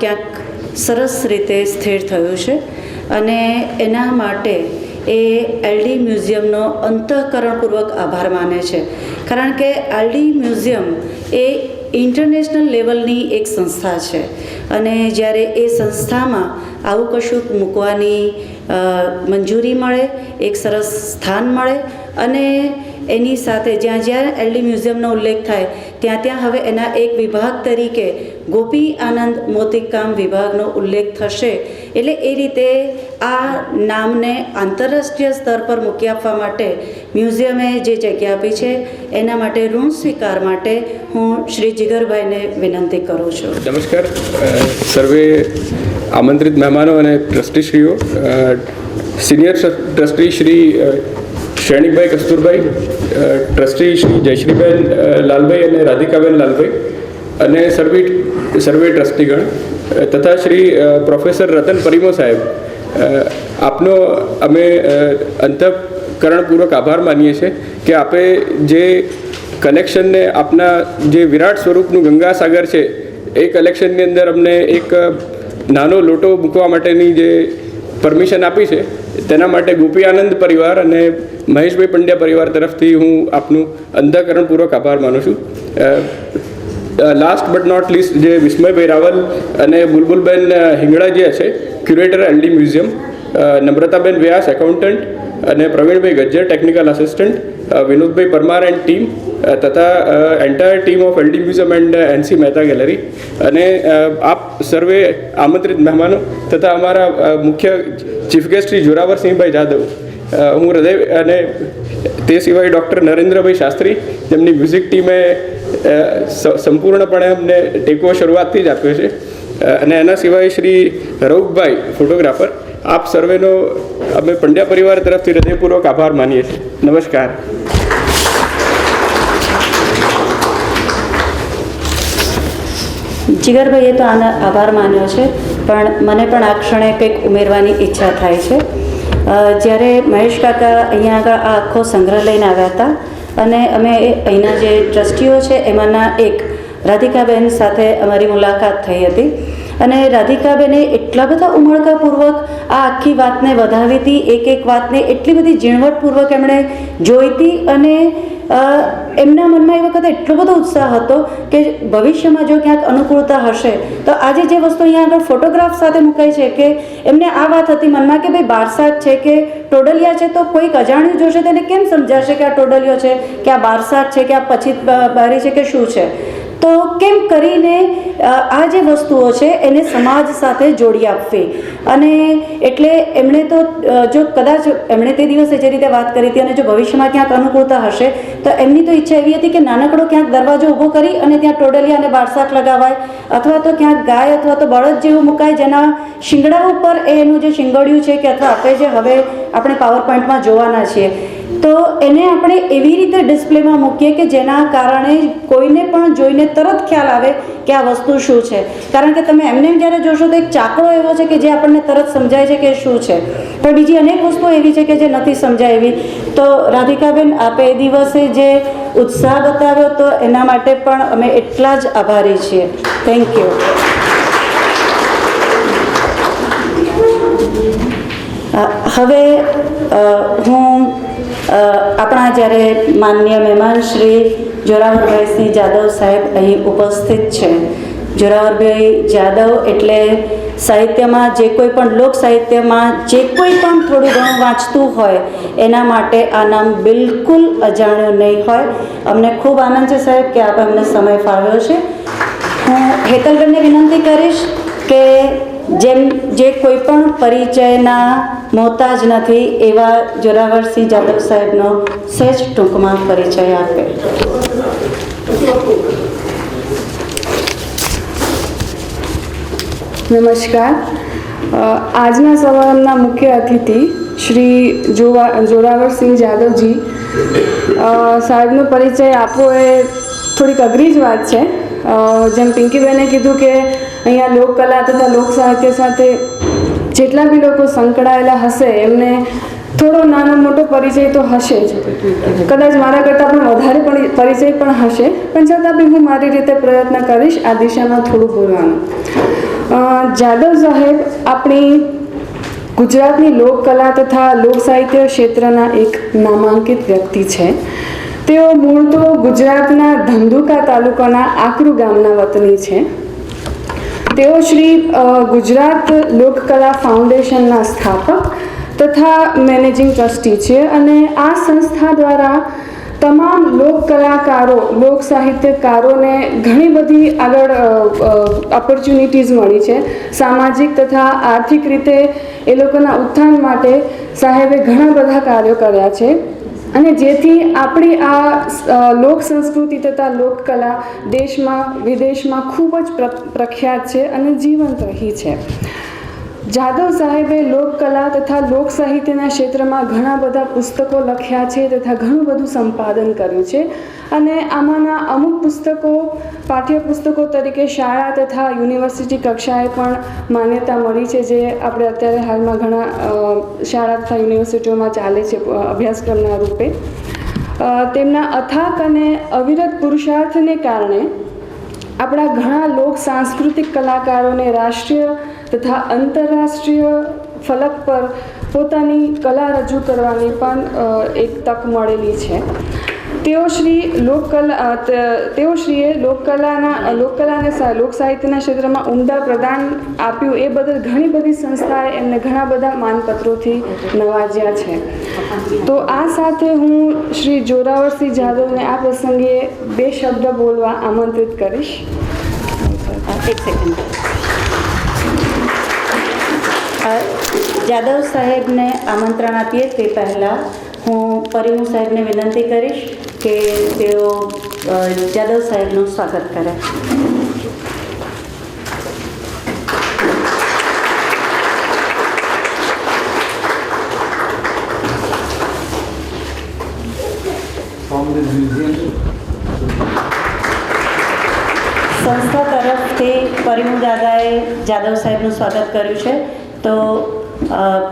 ક્યાંક સરસ રીતે સ્થિર થયું છે અને એના માટે એ એલડી મ્યુઝિયમનો અંતઃકરણપૂર્વક આભાર માને છે. કારણ કે એલડી મ્યુઝિયમ એ ઇન્ટરનેશનલ લેવલની એક સંસ્થા છે અને જ્યારે એ સંસ્થામાં આવું કશુંક મૂકવાની મંજૂરી મળે, એક સરસ સ્થાન મળે અને એની સાથે જ્યાં જ્યાં એલડી મ્યુઝિયમનો ઉલ્લેખ થાય ત્યાં હવે એના એક વિભાગ તરીકે ગોપી આનંદ મોતીકામ વિભાગનો ઉલ્લેખ થશે. એટલે એ રીતે આ નામને આંતરરાષ્ટ્રીય સ્તર પર મૂકી આપવા માટે મ્યુઝિયમે જે જગ્યા આપી છે એના માટે ઋણ સ્વીકાર માટે હું શ્રી જીગરભાઈને વિનંતી કરું છું. નમસ્કાર સર્વે આમંત્રિત મહેમાનો અને ટ્રસ્ટીશ્રીઓ. Senior trustee Shri Shrenikbhai Kasturbhai, trustee Shri Jayshreeben Lalbhai અને રાધિકાબેન લાલભાઈ અને સર્વે ટ્રસ્ટીગણ તથા શ્રી પ્રોફેસર રતન પરિમો સાહેબ, આપનો અમે અંતઃકરણપૂર્વક આભાર માનીએ છીએ કે આપે જે કલેક્શનને આપના જે વિરાટ સ્વરૂપનું ગંગાસાગર છે એ કલેક્શનની અંદર અમને એક નાનો લોટો મૂકવા માટેની જે પરમિશન આપી છે તેના માટે ગોપી આનંદ પરિવાર અને મહેશભાઈ પંડ્યા પરિવાર તરફથી હું આપનું અંતઃકરણપૂર્વક આભાર માનું છું. લાસ્ટ બટ નોટ લીસ્ટ જે વિસ્મયભાઈ રાવલ અને બુલબુલબેન હિંગળા જે છે curator LD museum, Namrataben Vyas accountant અને Pravinbhai Gajjar technical assistant, Vinodbhai Parmar and team તથા entire team of LD museum and NC Mehta gallery અને આપ સર્વે આમંત્રિત મહેમાનો તથા અમારા મુખ્ય ચીફ ગેસ્ટ શ્રી જોરાવરસિંહભાઈ જાદવ, હું હૃદય અને તે સિવાય ડૉક્ટર નરેન્દ્રભાઈ શાસ્ત્રી, જેમની મ્યુઝિક ટીમે સંપૂર્ણપણે અમને ટેકો શરૂઆતથી જ આપ્યો છે, અને એના સિવાય શ્રી રૌફભાઈ ફોટોગ્રાફર, આપ સર્વેનો અમે પંડ્યા પરિવાર તરફથી હૃદયપૂર્વક આભાર માનીએ છીએ. નમસ્કાર. જીગરભાઈએ તો આનો આભાર માન્યો છે, પણ મને પણ આ ક્ષણે કંઈક ઉમેરવાની ઈચ્છા થાય છે. જ્યારે મહેશ કાકા અહીંયા આગળ આ આખો સંગ્રહ લઈને આવ્યા હતા અને અમે અહીંના જે ટ્રસ્ટીઓ છે એમાંના એક રાધિકાબેન સાથે અમારી મુલાકાત થઈ હતી અને રાધિકાબેને એટલા બધા ઉમળકાપૂર્વક આ આખી વાતને વધાવી હતી, એક વાતને એટલી બધી ઝીણવટપૂર્વક એમણે જોઈ હતી અને એમના મનમાં એ વખતે એટલો બધો ઉત્સાહ હતો કે ભવિષ્યમાં જો ક્યાંક અનુકૂળતા હશે તો આજે જે વસ્તુ અહીંયા આગળ ફોટોગ્રાફ સાથે મુકાઈ છે કે એમને આ વાત હતી મનમાં કે ભાઈ બારસાત છે કે ટોડલિયા છે તો કોઈક અજાણ્યું જોશે તેને કેમ સમજાશે કે આ ટોડલિયો છે કે આ બારસાત છે કે આ પછી બારી છે કે શું છે. તો કેમ કરીને આ જે વસ્તુઓ છે એને સમાજ સાથે જોડી આપવી અને એટલે એમણે તો જો કદાચ એમણે તે દિવસે જે રીતે વાત કરી હતી અને જો ભવિષ્યમાં ક્યાંક અનુકૂળતા હશે તો એમની તો ઈચ્છા એવી હતી કે નાનકડો ક્યાંક દરવાજો ઊભો કરી અને ત્યાં ટોડલિયા અને બારસાટ લગાવાય અથવા તો ક્યાંક ગાય અથવા તો બળદ જેવું મુકાય જેના શિંગડા ઉપર એનું જે શિંગડિયું છે કે અથવા આપણે જે હવે આપણે પાવર પોઈન્ટમાં જોવાના છીએ તો એને આપણે એવી રીતે ડિસ્પ્લેમાં મૂકીએ કે જેના કારણે કોઈને પણ જોઈને તરત ખ્યાલ આવે કે આ વસ્તુ શું છે. કારણ કે તમે એમને જ્યારે જોશો તો એક ચાકડો એવો છે કે જે આપણને તરત સમજાય છે કે શું છે, પણ બીજી અનેક વસ્તુઓ એવી છે કે જે નથી સમજાય એવી. તો રાધિકાબેન આપે એ દિવસે જે ઉત્સાહ બતાવ્યો તો એના માટે પણ અમે એટલા જ આભારી છીએ. Thank you. હવે હું આપણા જ્યારે માનનીય મહેમાન શ્રી જોરાવરભાઈસિંહ જાદવ સાહેબ અહીં ઉપસ્થિત છે. જોરાવરભાઈ જાદવ એટલે સાહિત્યમાં જે કોઈ પણ લોક સાહિત્યમાં જે કોઈ પણ થોડું ઘણું વાંચતું હોય એના માટે આ નામ બિલકુલ અજાણ્યું નહીં હોય. અમને ખૂબ આનંદ છે સાહેબ કે આપ અમને સમય ફાળવ્યો છે. હું હેતલબેનને વિનંતી કરીશ કે જેમ જે કોઈ પણ પરિચયના મોહતાજ નથી એવા જોરાવરસિંહ જાદવ સાહેબનો સહેજ ટૂંકમાં પરિચય આપે. નમસ્કાર. આજના સમારંભના મુખ્ય અતિથિ શ્રી જોરાવરસિંહ જાદવજી સાહેબનો પરિચય આપવો એ થોડીક અઘરી જ વાત છે. જેમ પિંકીબેને કીધું કે અહીંયા લોકકલા તથા લોક સાહિત્ય સાથે જેટલા બી લોકો સંકળાયેલા હશે એમને થોડો નાનો મોટો પરિચય તો હશે જ, કદાચ મારા કરતાં પણ વધારે પરિચય પણ હશે, પણ છતાં બી હું મારી રીતે પ્રયત્ન કરીશ આ દિશામાં થોડું બોલવાનું. જાદવ સાહેબ આપણી ગુજરાતની લોકકલા તથા લોકસાહિત્ય ક્ષેત્રના એક નામાંકિત વ્યક્તિ છે. તેઓ મૂળ તો ગુજરાતના ધંધુકા તાલુકાના આકરુ ગામના વતની છે. તેઓ શ્રી ગુજરાત લોકકલા ફાઉન્ડેશનના સ્થાપક તથા મેનેજિંગ ટ્રસ્ટી છે અને આ સંસ્થા દ્વારા તમામ લોક કલાકારો લોક સાહિત્યકારોને ઘણી બધી આગળ ઓપોર્ચ્યુનિટીઝ મળી છે. સામાજિક તથા આર્થિક રીતે એ લોકોના ઉત્થાન માટે સાહેબે ઘણા બધા કાર્યો કર્યા છે અને જેથી આપણી આ લોક સંસ્કૃતિ તથા લોકકલા દેશમાં વિદેશમાં ખૂબ જ પ્રખ્યાત છે અને જીવંત રહી છે. જાદવ સાહેબે લોકકલા તથા લોક સાહિત્યના ક્ષેત્રમાં ઘણા બધા પુસ્તકો લખ્યા છે તથા ઘણું બધું સંપાદન કર્યું છે અને આમાંના અમુક પુસ્તકો પાઠ્યપુસ્તકો તરીકે શાળા તથા યુનિવર્સિટી કક્ષાએ પણ માન્યતા મળી છે, જે આપણે અત્યારે હાલમાં ઘણા શાળા તથા યુનિવર્સિટીઓમાં ચાલે છે અભ્યાસક્રમના રૂપે. તેમના અથાક અને અવિરત પુરુષાર્થને કારણે આપણા ઘણા લોક સાંસ્કૃતિક કલાકારોને રાષ્ટ્રીય તથા આંતરરાષ્ટ્રીય ફલક પર પોતાની કલા રજૂ કરવાની પણ એક તક મળેલી છે. તેઓશ્રીએ લોકકલાના લોક સાહિત્યના ક્ષેત્રમાં ઉમદા પ્રદાન આપ્યું એ બદલ ઘણી બધી સંસ્થાએ એમને ઘણા બધા માનપત્રોથી નવાજ્યા છે. તો આ સાથે હું શ્રી જોરાવરસિંહ જાદવને આ પ્રસંગે 2 શબ્દ બોલવા આમંત્રિત કરીશ. એક સેકન્ડ. જાદવ સાહેબને આમંત્રણ આપીએ તે પહેલાં હું પરિમુ સાહેબને વિનંતી કરીશ કે તેઓ જાદવ સાહેબનું સ્વાગત કરે. સંસ્થા તરફથી પરિમુ દાદાએ જાદવ સાહેબનું સ્વાગત કર્યું છે. તો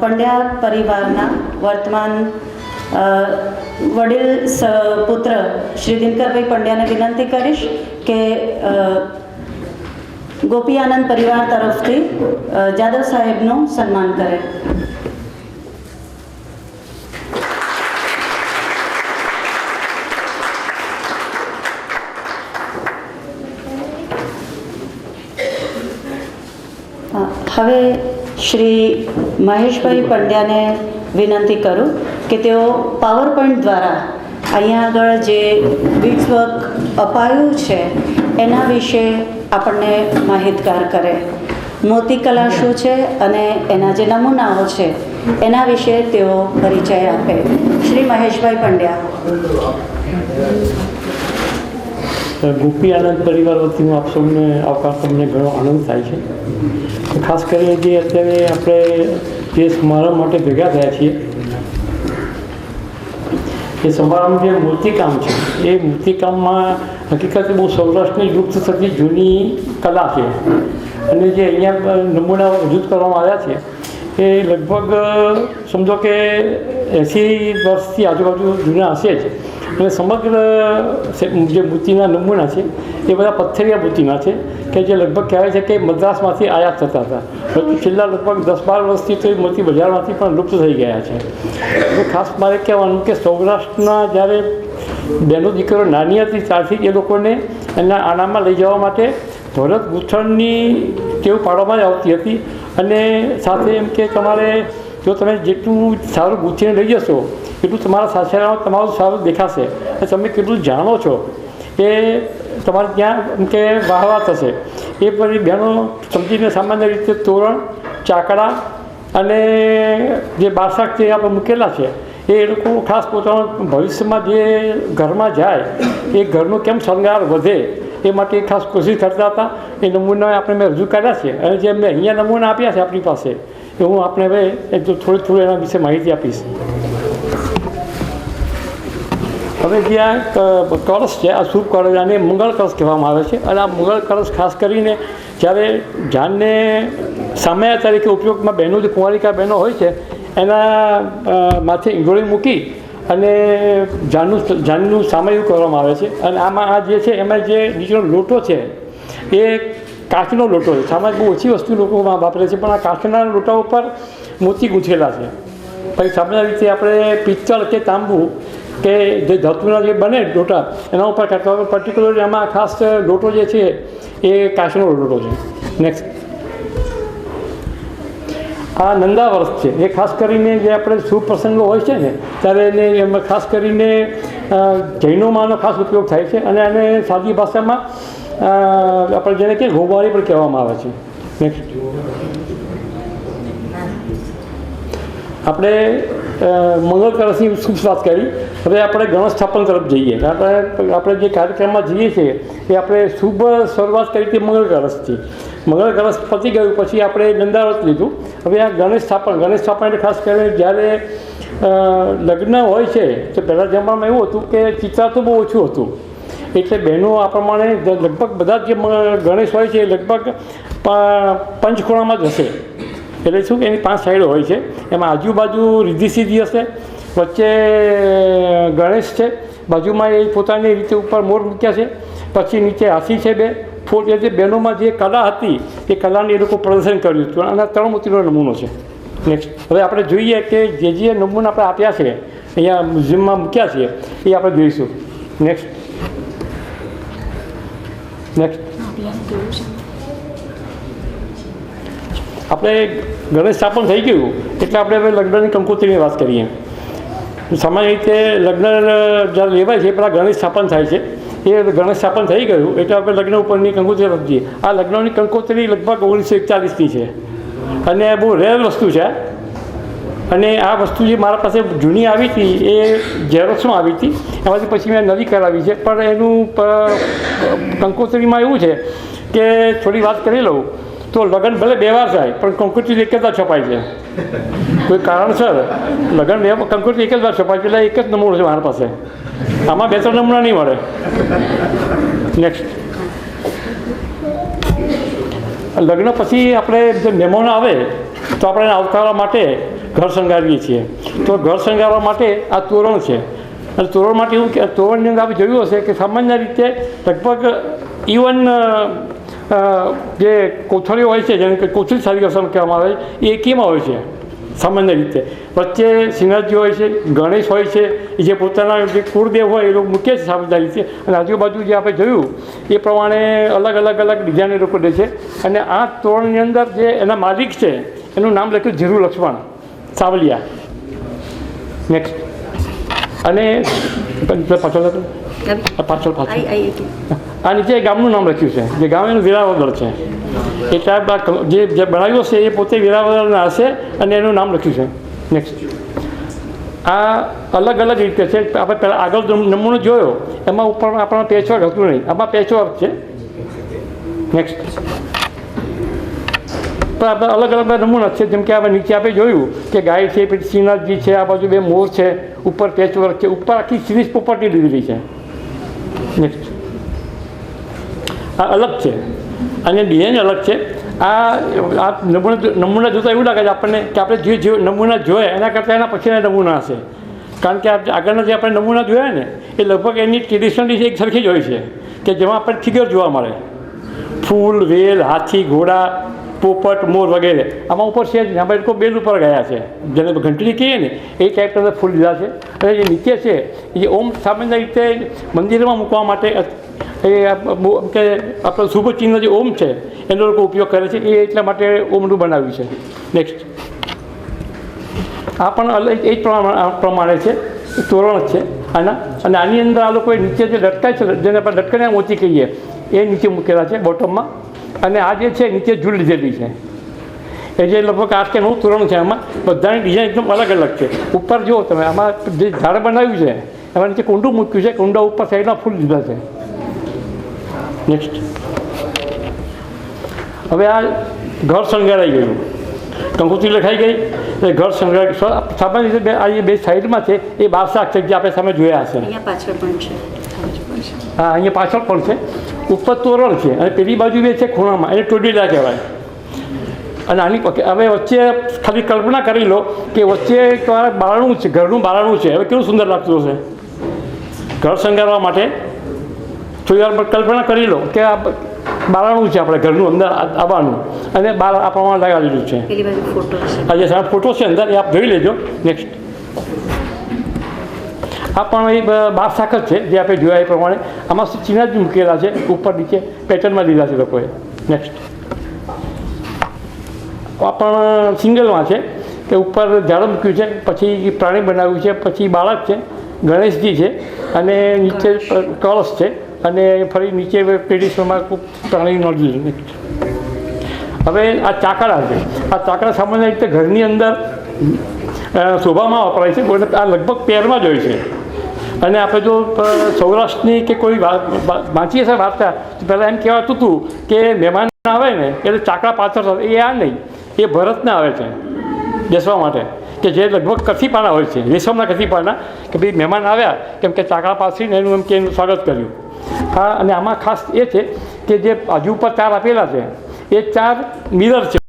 પંડ્યા પરિવારના વર્તમાન વડીલ પુત્ર શ્રી દિનકરભાઈ પંડ્યાને વિનંતી કરીશ કે ગોપી આનંદ પરિવાર તરફથી જાદવ સાહેબનું સન્માન કરે. હવે શ્રી મહેશભાઈ પંડ્યાને વિનંતી કરું કે તેઓ પાવર પોઈન્ટ દ્વારા અહીંયા આગળ જે બીડ્સ વર્ક અપાયું છે એના વિશે આપણને માહિતગાર કરે. મોતીકલા શું છે અને એના જે નમૂનાઓ છે એના વિશે તેઓ પરિચય આપે. શ્રી મહેશભાઈ પંડ્યા. ગોપી આનંદ પરિવાર વતીનો આપ સૌને આવકાર તમને ઘણો આનંદ થાય છે. ખાસ કરીને જે અત્યારે આપણે જે સમારંભ માટે ભેગા થયા છીએ એ સમારંભ જે મૂર્તિકામ છે એ મૂર્તિકામમાં હકીકતે બહુ સૌરાષ્ટ્રની લુપ્ત થતી જૂની કલા છે અને જે અહીંયા નમૂનાઓ રજૂ કરવામાં આવ્યા છે એ લગભગ સમજો કે 80 વર્ષથી આજુબાજુ જૂના હશે જ. અને સમગ્ર જે મૂર્તિના નમૂના છે એ બધા પથ્થરિયા મૂર્તિના છે કે જે લગભગ કહેવાય છે કે મદ્રાસમાંથી આયાત થતા હતા. પરંતુ છેલ્લા લગભગ 10-12 વર્ષથી તો એ મૂર્તિ બજારમાંથી પણ લુપ્ત થઈ ગયા છે. એટલે ખાસ મારે કહેવાનું કે સૌરાષ્ટ્રના જ્યારે બહેનો દીકરીઓ નાની હતી ત્યારથી જ એ લોકોને એના આણામાં લઈ જવા માટે ભરત ગૂંથણની ટેવ પાડવામાં જ આવતી હતી અને સાથે એમ કે તમારે જો તમે જેટલું સારું ગૂંથીને લઈ જશો એટલું તમારા સાસરામાં તમારું સારું દેખાશે અને તમે કેટલું જાણો છો એ તમારે ત્યાં એમ કે વાહવા થશે. એ બધી બહેનો સમજીને સામાન્ય રીતે તોરણ, ચાકડા અને જે બારસાક જે આપણે મૂકેલા છે એ લોકો ખાસ પોતાના ભવિષ્યમાં જે ઘરમાં જાય એ ઘરનો કેમ શણગાર વધે એ માટે ખાસ કોશિશ કરતા હતા. એ નમૂના આપણે મેં રજૂ કર્યા છે અને જે મેં અહીંયા નમૂના આપ્યા છે આપણી પાસે એ હું આપણે હવે થોડું એના વિશે માહિતી આપીશ. હવે જે આ કળશ છે આ શુભ કળશ આને મંગળ કળશ કહેવામાં આવે છે અને આ મંગળ કળશ ખાસ કરીને જ્યારે જાનને સામયા તરીકે ઉપયોગમાં બહેનો જે કુંવારિકા બહેનો હોય છે એના માથે ઈંગોળી મૂકી અને જાનનું સામયું કરવામાં આવે છે. અને આમાં આ જે છે એમાં જે નીચેનો લોટો છે એ કાચનો લોટો છે. સામાન્ય બહુ ઓછી વસ્તુ લોકો વાપરે છે, પણ આ કાચના લોટા ઉપર મોતી ગૂંથેલા છે. પછી સામાન્ય રીતે આપણે પિત્તળ કે તાંબુ કે જે ધાતુના જે બને લોટા એના ઉપર કરતા હોય. પર્ટિક્યુલરલી આમાં ખાસ લોટો જે છે એ કાચનો લોટો છે. નેક્સ્ટ, આ નંદાવર્ત છે. એ ખાસ કરીને જે આપણે શુભ પ્રસંગો હોય છે ને ત્યારે એને એમાં ખાસ કરીને જૈનોમાંનો ખાસ ઉપયોગ થાય છે, અને એને સાદી ભાષામાં આપણે જેને કે ઘોબારી પણ કહેવામાં આવે છે. નેક્સ્ટ, આપણે મંગળ કળશની શુભ વાત કરી. હવે આપણે ગણેશ સ્થાપન તરફ જઈએ. આપણે જે કાર્યક્રમમાં જઈએ છીએ એ આપણે શુભ શરૂઆત કરી હતી મંગળ કળશથી. મંગળ કળશ પતી ગયું પછી આપણે નંદાવર્ત લીધું. હવે આ ગણેશ સ્થાપન એટલે ખાસ કરીને જ્યારે લગ્ન હોય છે તો પહેલાં જમાનામાં એવું હતું કે ચિત્રા તો બહુ ઓછું હતું, એટલે બહેનો આ પ્રમાણે લગભગ બધા જે ગણેશ હોય છે એ લગભગ પંચખોણામાં જ હશે. એટલે શું કે એની 5 સાઈડો હોય છે, એમાં આજુબાજુ રીધી સીધી હશે, વચ્ચે ગણેશ છે, બાજુમાં એ પોતાની રીતે ઉપર મોર મૂક્યા છે, પછી નીચે હાથી છે 2 ફૂલ. એ જે બહેનોમાં જે કલા હતી એ કલાની એ લોકો પ્રદર્શન કર્યું હતું, અને 3 મૂર્તિનો નમૂનો છે. નેક્સ્ટ, હવે આપણે જોઈએ કે જે નમૂના આપણે આપ્યા છે અહીંયા મ્યુઝિયમમાં મૂક્યા છે એ આપણે જોઈશું. નેક્સ્ટ, આપણે ગણેશ સ્થાપન થઈ ગયું એટલે આપણે હવે લગ્નની કંકોત્રીની વાત કરીએ. સામાન્ય રીતે લગ્ન જ્યારે લેવાય છે પહેલાં ગણેશ સ્થાપન થાય છે. એ ગણેશ સ્થાપન થઈ ગયું એટલે આપણે લગ્ન ઉપરની કંકોત્રી રચીએ. આ લગ્નની કંકોત્રી લગભગ 1941ની છે, અને બહુ રેર વસ્તુ છે. અને આ વસ્તુ જે મારા પાસે જૂની આવી હતી એ ઝેરોક્સમાં આવી હતી, એમાંથી પછી મેં નવી કરાવી છે. પણ એનું કંકોત્રીમાં એવું છે કે થોડી વાત કરી લઉં તો લગ્ન ભલે 2 વાર થાય પણ કંકોત્રી એક જ વાર છપાય છે. કોઈ કારણસર લગ્ન કંકોત્રી એક જ વાર છપાય છે, એટલે એક જ નમૂનો છે મારા પાસે. આમાં 2-3 નમૂના નહીં મળે. નેક્સ્ટ, લગ્ન પછી આપણે જે મહેમાનો આવે તો આપણે આવકારવા માટે ઘર શણગારીએ છીએ. તો ઘર શણગારવા માટે આ તોરણ છે, અને તોરણ માટે એવું કે તોરણની અંદર આપણે જોયું હશે કે સામાન્ય રીતે લગભગ ઇવન જે કોથળીઓ હોય છે જેને કે કોથળી સારી રસમ કહેવામાં આવે એ કેમાં હોય છે સામાન્ય રીતે. વચ્ચે શ્રીનાથજી હોય છે, ગણેશ હોય છે, જે પોતાના જે કુળદેવ હોય એ લોકો મૂકે છે સામાન્ય રીતે, અને આજુબાજુ જે આપણે જોયું એ પ્રમાણે અલગ ડિઝાઇન એ લોકો દે છે. અને આ તોરણની અંદર જે એના માલિક છે એનું નામ લખ્યું ધીરુ લક્ષ્મણ સાવલિયા. નેક્સ્ટ, અને પાછળ આ નીચે ગામનું નામ લખ્યું છે, જે ગામ એનું વેરાવદર છે. એટલે જે બનાવ્યો છે એ પોતે વેરાવદરના હશે અને એનું નામ લખ્યું છે. નેક્સ્ટ, આ અલગ રીતે છે. આપણે પહેલાં આગળ નમૂનો જોયો એમાં ઉપર આપણા પેચવર્ક હતું નહીં, આમાં પેચવર્ક છે. નેક્સ્ટ, પણ આપણે અલગ નમૂના છે. જેમ કે આપણે નીચે આપણે જોયું કે ગાય છે, પછી શ્રીનાથજી છે, આ બાજુ 2 મોર છે, ઉપર પેચવર્ક છે, ઉપર આખી સિરીઝ પોપટની લીધેલી છે. નેક્સ્ટ, આ અલગ છે અને ડિઝાઇન અલગ છે. આ નમૂના જોતાં એવું લાગે છે આપણને કે આપણે જે નમૂના જોયા એના કરતાં એના પછીના નમૂના હશે. કારણ કે આગળના જે આપણે નમૂના જોયા ને એ લગભગ એની ટ્રેડિશનલી એક સરખી જ હોય છે, કે જેમાં આપણને ફિગર જોવા મળે, ફૂલ, વેલ, હાથી, ઘોડા, પોપટ, મોર વગેરે. આમાં ઉપર છે જ આપણે લોકો બેલ ઉપર ગયા છે, જેને ઘંટડી કહીએ ને એ ટાઈપના ફૂલ લીધા છે. અને જે નીચે છે એ ઓમ સામાન્ય રીતે મંદિરમાં મૂકવા માટે એ કે આપણું શુભ ચિહ્ન જે ઓમ છે એનો લોકો ઉપયોગ કરે છે, એ એટલા માટે ઓમનું બનાવ્યું છે. નેક્સ્ટ, આ પણ એ જ પ્રમાણે છે, તોરણ જ છે આના. અને આની અંદર આ લોકોએ નીચે જે લટકાય છે જેને આપણે લટકણિયા મોતી કહીએ એ નીચે મૂકેલા છે બોટમમાં. અને આ જે છે નીચે ઝૂલ લીધેલી છે, એ જે લગભગ 8 કે 9 તોરણ છે. આમાં બધાની ડિઝાઇન એકદમ અલગ છે. ઉપર જુઓ તમે, આમાં જે ઝાડ બનાવ્યું છે એમાં નીચે કુંડું મૂક્યું છે, કુંડા ઉપર સાઈડમાં ફૂલ લીધા છે. નેક્સ્ટ, હવે આ ઘર શણગારાઈ ગયું, કંકોત્રી લખાઈ ગઈ એટલે ઘર શણગાર. સામાન્ય રીતે આ જે 2 સાઈડમાં છે એ 12 શાક છે જે આપણે સામે જોયા હશે. અહીંયા પાછળ પણ છે. હા, અહીંયા પાછળ પણ છે. ઉપર તોરણ છે અને પેલી બાજુ બે છે ખૂણામાં, એને ટોડીલા કહેવાય. અને આની હવે વચ્ચે ખાલી કલ્પના કરી લો કે વચ્ચે તમારે બારણું છે, ઘરનું બારણું છે. હવે કેવું સુંદર લાગતું હશે ઘર શણગારવા માટે. થોડી વાર કલ્પના કરી લો કે આ બારણું છે આપણે ઘરનું અંદર આવવાનું અને બાર આ પ્રમાણે લગાવેલું છે. પેલી બાજુ ફોટો છે. આ જે સારા ફોટો છે અંદર એ આપ જોઈ લેજો. નેક્સ્ટ આ પણ એ 12 શાખ જ છે જે આપણે જોયા એ પ્રમાણે. આમાં ચીના જ મૂકેલા છે ઉપર નીચે પેટર્નમાં લીધા છે લોકોએ. નેક્સ્ટ આ પણ સિંગલમાં છે કે ઉપર ઝાડ મૂક્યું છે, પછી પ્રાણી બનાવ્યું છે, પછી બાળક છે, ગણેશજી છે અને નીચે કળશ છે અને ફરી નીચે ટ્રેડિશનલમાં પ્રાણી નોંધેલું. હવે આ ચાકડા છે. આ ચાકડા સામાન્ય રીતે ઘરની અંદર શોભામાં વપરાય છે. આ લગભગ પેરમાં જ હોય છે. અને આપણે જો સૌરાષ્ટ્રની કે કોઈ વાંચીએ છે વાર્તા તો પહેલાં એમ કહેવાતું હતું કે મહેમાન આવે ને એટલે ચાકડા પાછળ એ આ નહીં, એ ભરતના આવે છે બેસવા માટે, કે જે લગભગ કથીપાના હોય છે, રેશમના કથીપાના, કે ભાઈ મહેમાન આવ્યા કેમ કે ચાકડા પાથરીને એનું એમ કે એનું સ્વાગત કર્યું. હા, અને આમાં ખાસ એ છે કે જે બાજુ ઉપર 4 આપેલા છે એ 4 મિરર છે.